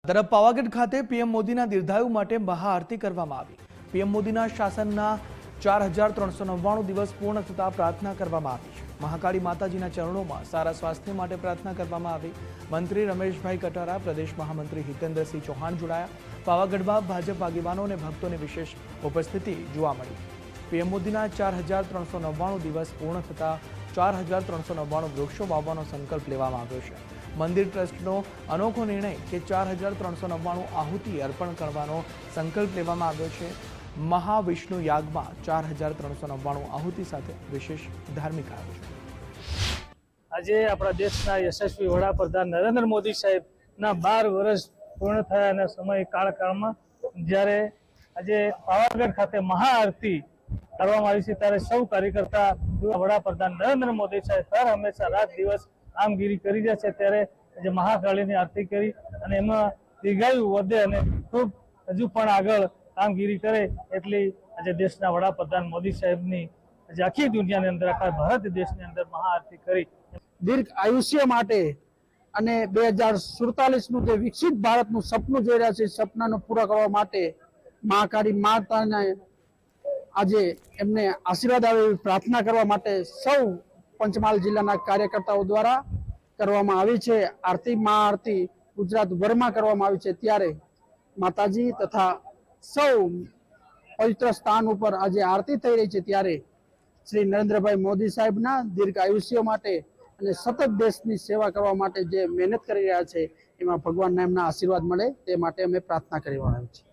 તરફ પાવાગઢ ખાતે પીએમ મોદીના દીર્ઘાયુ માટે મહાઆરતી કરવામાં આવી। પીએમ મોદીના શાસનના 4399 દિવસ પૂર્ણ થતા પ્રાર્થના કરવામાં આવી છે। મહાકાળી માતાજીના ચરણોમાં સારા સ્વાસ્થ્ય માટે પ્રાર્થના કરવામાં આવી। મંત્રી રમેશભાઈ કટારા, પ્રદેશ મહામંત્રી હિતેન્દ્રસિંહ ચૌહાણ જોડાયા। પાવાગઢમાં ભાજપ આગેવાનો અને ભક્તોની વિશેષ ઉપસ્થિતિ જોવા મળી। પીએમ મોદીના 4399 દિવસ પૂર્ણ થતા 4399 વૃક્ષો વાવવાનો સંકલ્પ લેવામાં આવ્યો છે। મંદિર ટ્રસ્ટનો અનોખો નિર્ણય કે 4399 આહુતિ અર્પણ કરવાનો સંકલ્પ લેવામાં આવ્યો છે। મહાવિષ્ણુ યાગમાં 4399 આહુતિ સાથે વિશેષ ધાર્મિક આયોજન। આજે આપણા દેશના યશસ્વી વડાપ્રધાન નરેન્દ્ર મોદી સાહેબના 12 વર્ષ પૂર્ણ થયાના સમય કાળમાં જ્યારે આજે પાવાગઢ ખાતે મહાઆરતી કરવામાં આવી છે, ત્યારે સૌ કાર્યકર્તા વડાપ્રધાન નરેન્દ્ર મોદી સાહેબ હર હંમેશા રાત દિવસ કામગીરી કરી રહ્યા છે। ત્યારે આજે મહાકાળીની આરતી કરી અને એમાં દીર્ઘાયુ વધે અને ખૂબ હજુ પણ આગળ કામગીરી કરે એટલી આજે દેશના વડાપ્રધાન મોદી સાહેબની આજે આખી દુનિયાની અંદર, આખા ભારત દેશની અંદર મહાઆરતી કરી દીર્ઘ આયુષ્ય માટે અને 2047નું જે વિકસિત ભારતનું સપનું જોઈ રહ્યા છે, સપનાને પૂરા કરવા માટે મહાકાળી માતાને આજે એમને આશીર્વાદ આવે એવી પ્રાર્થના કરવા માટે સૌ પંચમહાલ જિલ્લાના કાર્યકર્તાઓ દ્વારા કરવામાં આવી છે। આરતી મહાઆરતી ગુજરાત ભરમાં કરવામાં આવી છે, ત્યારે માતાજી તથા સૌ પવિત્ર સ્થાન ઉપર આજે આરતી થઈ રહી છે, ત્યારે શ્રી નરેન્દ્રભાઈ મોદી સાહેબના દીર્ઘ આયુષ્ય માટે અને સતત દેશની સેવા કરવા માટે જે મહેનત કરી રહ્યા છે, એમાં ભગવાનના એમના આશીર્વાદ મળે તે માટે અમે પ્રાર્થના કરી રહ્યા છીએ।